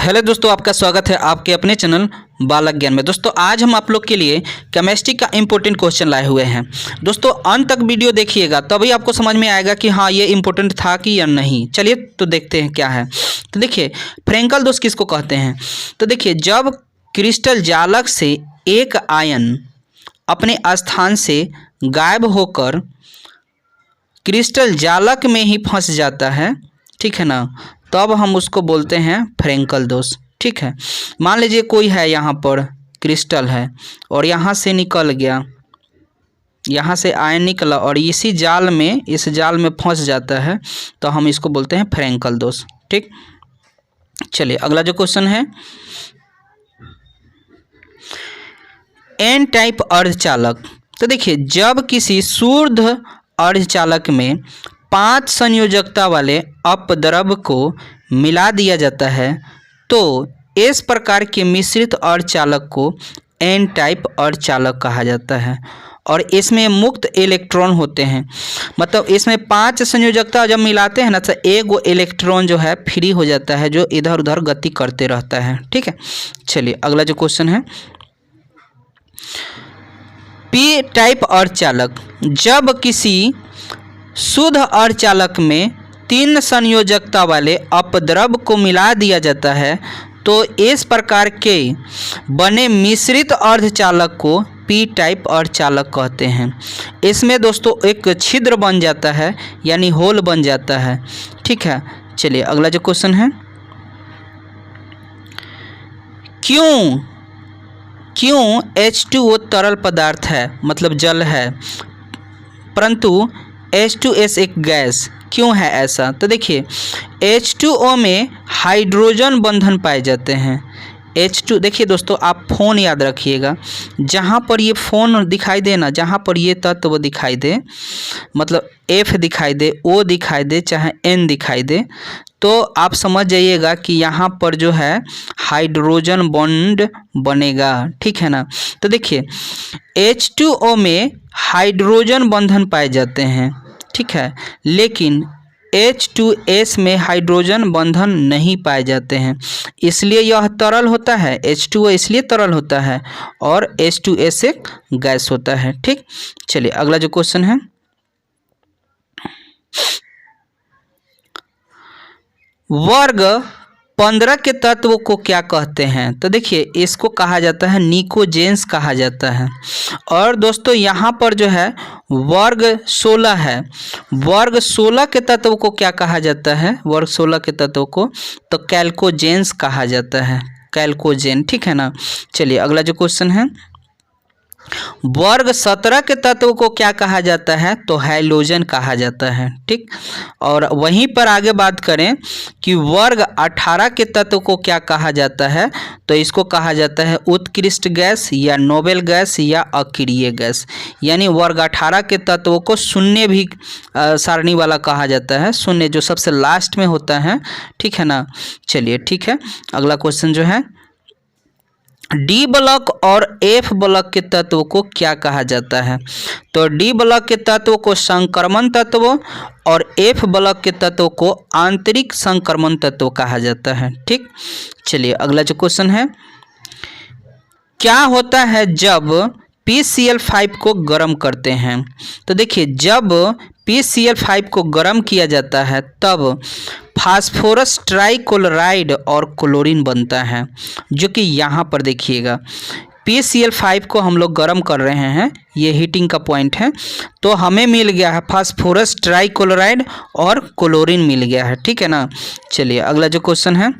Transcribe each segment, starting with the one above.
Hello दोस्तों, आपका स्वागत है आपके अपने चैनल बालक ज्ञान में। दोस्तों आज हम आप लोग के लिए केमिस्ट्री का इंपॉर्टेंट क्वेश्चन लाए हुए हैं। दोस्तों अंत तक वीडियो देखिएगा तभी आपको समझ में आएगा कि हाँ ये इंपॉर्टेंट था कि या नहीं। चलिए तो देखते हैं क्या है। तो देखिए फ्रेंकल दोष किसको कहते हैं। तो देखिए जब क्रिस्टल जालक से एक आयन अपने स्थान से गायब होकर क्रिस्टल जालक में ही फंस जाता है, ठीक है ना, तब हम उसको बोलते हैं फ्रेंकल दोष। ठीक है, मान लीजिए कोई है यहाँ पर क्रिस्टल है और यहाँ से निकल गया, यहाँ से आयन निकला और इसी जाल में इस जाल में फंस जाता है, तो हम इसको बोलते हैं फ्रेंकल दोष। ठीक, चलिए अगला जो क्वेश्चन है, एन टाइप अर्धचालक। तो देखिए जब किसी शुद्ध अर्धचालक में 5 संयोजकता वाले अपद्रव्य को मिला दिया जाता है तो इस प्रकार के मिश्रित अर्धचालक को एन टाइप अर्धचालक कहा जाता है। और इसमें मुक्त इलेक्ट्रॉन होते हैं, मतलब इसमें 5 संयोजकता जब मिलाते हैं ना तो एक इलेक्ट्रॉन जो है फ्री हो जाता है जो इधर उधर गति करते रहता है। ठीक है, चलिए अगला जो क्वेश्चन है, पी टाइप अर्धचालक। जब किसी शुद्ध अर्धचालक में 3 संयोजकता वाले अपद्रव्य को मिला दिया जाता है तो इस प्रकार के बने मिश्रित अर्धचालक को पी टाइप अर्धचालक कहते हैं। इसमें दोस्तों एक छिद्र बन जाता है यानी होल बन जाता है। ठीक है, चलिए अगला जो क्वेश्चन है, क्यों H2O तरल पदार्थ है, मतलब जल है, परंतु H2S एक गैस क्यों है ऐसा। तो देखिए H2O में हाइड्रोजन बंधन पाए जाते हैं। H2 देखिए दोस्तों आप फ़ोन याद रखिएगा, जहाँ पर ये फ़ोन दिखाई दे ना, जहाँ पर ये तत्व दिखाई दे, मतलब F दिखाई दे, O दिखाई दे, चाहे N दिखाई दे, तो आप समझ जाइएगा कि यहाँ पर जो है हाइड्रोजन बॉन्ड बनेगा। ठीक है ना, तो देखिए H2O में हाइड्रोजन बंधन पाए जाते हैं, ठीक है, लेकिन H2S में हाइड्रोजन बंधन नहीं पाए जाते हैं, इसलिए यह तरल होता है। H2O इसलिए तरल होता है और H2S एक गैस होता है। ठीक, चलिए अगला जो क्वेश्चन है, वर्ग 15 के तत्व को क्या कहते हैं। तो देखिए इसको कहा जाता है निकोजेंस कहा जाता है। और दोस्तों यहाँ पर जो है वर्ग 16 है, वर्ग 16 के तत्व को क्या कहा जाता है, वर्ग 16 के तत्व को तो कैल्कोजेंस कहा जाता है, कैल्कोजेन। ठीक है ना, चलिए अगला जो क्वेश्चन है, वर्ग 17 के तत्व को क्या कहा जाता है, तो हैलोजन कहा जाता है। ठीक, और वहीं पर आगे बात करें कि वर्ग 18 के तत्व को क्या कहा जाता है, तो इसको कहा जाता है उत्कृष्ट गैस या नोबेल गैस या अक्रिय गैस। यानी वर्ग 18 के तत्व को शून्य भी सारणी वाला कहा जाता है, शून्य जो सबसे लास्ट में होता है। ठीक है ना, चलिए ठीक है, अगला क्वेश्चन जो है, डी ब्लॉक और एफ ब्लॉक के तत्व को क्या कहा जाता है। तो डी ब्लॉक के तत्व को संक्रमण तत्व और एफ ब्लॉक के तत्व को आंतरिक संक्रमण तत्व कहा जाता है। ठीक, चलिए अगला जो क्वेश्चन है, क्या होता है जब PCl5 को गर्म करते हैं। तो देखिए जब PCl5 को गर्म किया जाता है तब फास्फोरस ट्राइक्लोराइड और क्लोरीन बनता है, जो कि यहाँ पर देखिएगा PCl5 को हम लोग गर्म कर रहे हैं, ये हीटिंग का पॉइंट है, तो हमें मिल गया है फास्फोरस ट्राइक्लोराइड और क्लोरीन मिल गया है। ठीक है ना, चलिए अगला जो क्वेश्चन है,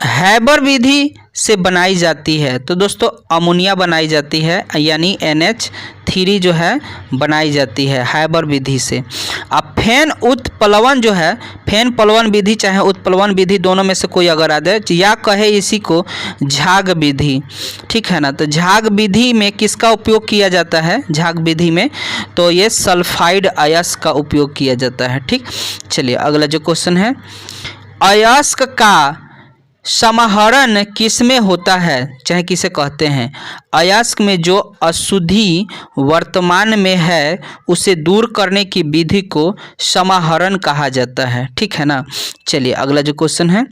हैबर विधि से बनाई जाती है। तो दोस्तों अमोनिया बनाई जाती है, यानी NH3 जो है बनाई जाती है हैबर विधि से। अब फेन उत्प्लवन जो है, फेन प्लवन विधि चाहे उत्प्लवन विधि दोनों में से कोई अगर आ जाए या कहे इसी को झाग विधि। ठीक है ना, तो झाग विधि में किसका उपयोग किया जाता है, झाग विधि में तो ये सल्फाइड अयस्क का उपयोग किया जाता है। ठीक, चलिए अगला जो क्वेश्चन है, अयस्क का समाहरण किसमें होता है, चाहे किसे कहते हैं। अयस्क में जो अशुद्धि वर्तमान में है उसे दूर करने की विधि को समाहरण कहा जाता है। ठीक है ना, चलिए अगला जो क्वेश्चन है,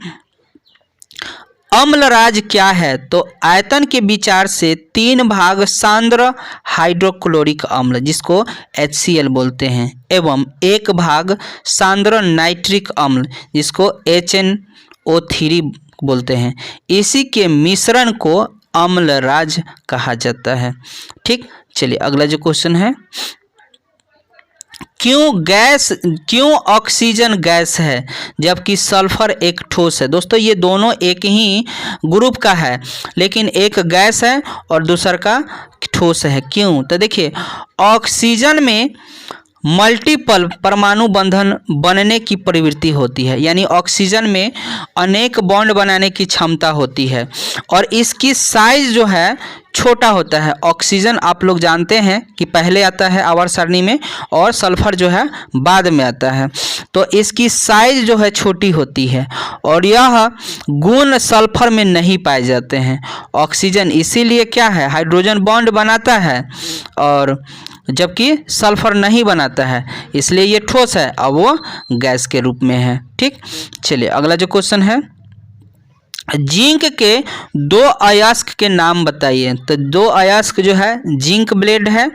अम्लराज क्या है? तो आयतन के विचार से 3 भाग सांद्र हाइड्रोक्लोरिक अम्ल जिसको HCl बोलते हैं एवं 1 भाग सांद्र नाइट्रिक अम्ल जिसको HNO3 बोलते हैं, इसी के मिश्रण को अम्लराज कहा जाता है। ठीक, चलिए अगला जो क्वेश्चन है, क्यों ऑक्सीजन गैस है जबकि सल्फर एक ठोस है? दोस्तों ये दोनों एक ही ग्रुप का है, लेकिन एक गैस है और दूसरा का ठोस है। क्यों? तो देखिए, ऑक्सीजन में मल्टीपल परमाणु बंधन बनने की प्रवृत्ति होती है, यानी ऑक्सीजन में अनेक बॉन्ड बनाने की क्षमता होती है और इसकी साइज जो है छोटा होता है। ऑक्सीजन आप लोग जानते हैं कि पहले आता है आवर्त सारणी में और सल्फर जो है बाद में आता है, तो इसकी साइज जो है छोटी होती है और यह गुण सल्फर में नहीं पाए जाते हैं। ऑक्सीजन इसीलिए क्या है, हाइड्रोजन बॉन्ड बनाता है और जबकि सल्फर नहीं बनाता है, इसलिए ये ठोस है, अब वो गैस के रूप में है। ठीक, चलिए अगला जो क्वेश्चन है, जिंक के 2 अयस्क के नाम बताइए। तो 2 अयस्क जो है जिंक ब्लेड है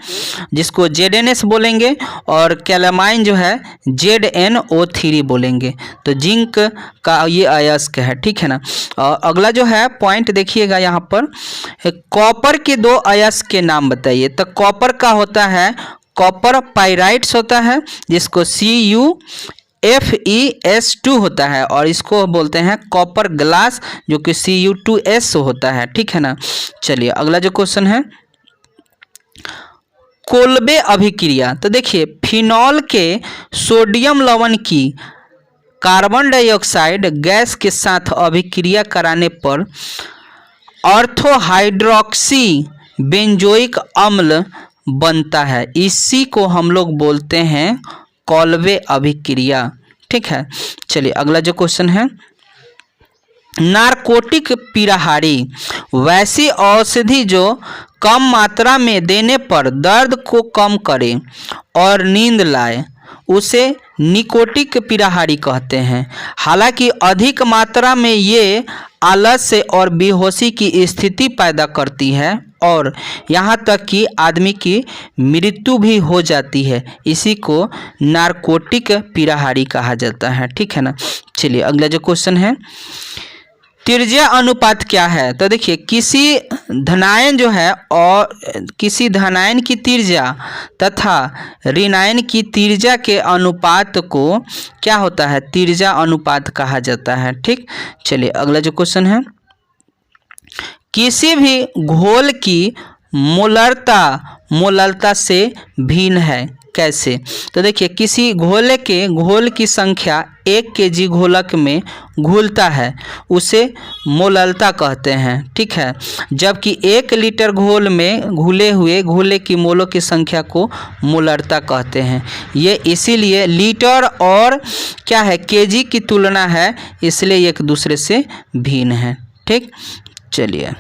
जिसको ZnS बोलेंगे और कैलामाइन जो है ZnO3 बोलेंगे। तो जिंक का ये अयस्क है, ठीक है ना। और अगला जो है पॉइंट देखिएगा यहाँ पर, कॉपर के 2 अयस्क के नाम बताइए। तो कॉपर का होता है कॉपर पाइराइट्स होता है जिसको CuFeS2 होता है और इसको बोलते हैं कॉपर ग्लास जो कि Cu2S होता है, ठीक है ना। चलिए अगला जो क्वेश्चन है, कोल्बे अभिक्रिया। तो देखिए, फिनॉल के सोडियम लवण की कार्बन डाइऑक्साइड गैस के साथ अभिक्रिया कराने पर ऑर्थोहाइड्रोक्सी बेंजोइक अम्ल बनता है, इसी को हम लोग बोलते हैं कोल्बे अभिक्रिया, ठीक है। चलिए अगला जो क्वेश्चन है, नारकोटिक पीड़ाहारी, वैसी औषधि जो कम मात्रा में देने पर दर्द को कम करे और नींद लाए, उसे निकोटिक पीड़ाहारी कहते हैं। हालांकि अधिक मात्रा में ये आलस्य और बेहोशी की स्थिति पैदा करती है और यहाँ तक कि आदमी की मृत्यु भी हो जाती है, इसी को नारकोटिक पीड़ाहारी कहा जाता है, ठीक है ना। चलिए अगला जो क्वेश्चन है, त्रिज्या अनुपात क्या है? तो देखिए, किसी धनायन जो है और किसी धनायन की त्रिज्या तथा ऋणायन की त्रिज्या के अनुपात को क्या होता है, त्रिज्या अनुपात कहा जाता है, ठीक। चलिए अगला जो क्वेश्चन है, किसी भी घोल की मोलरता से भिन्न है, कैसे? तो देखिए, किसी घोल की संख्या 1 kg घोलक में घुलता है, उसे मोललता कहते हैं, ठीक है। जबकि 1 लीटर घोल में घुले की मोलों की संख्या को मोलरता कहते हैं। ये इसीलिए लीटर और क्या है, kg की तुलना है, इसलिए एक दूसरे से भिन्न है, ठीक। चलिए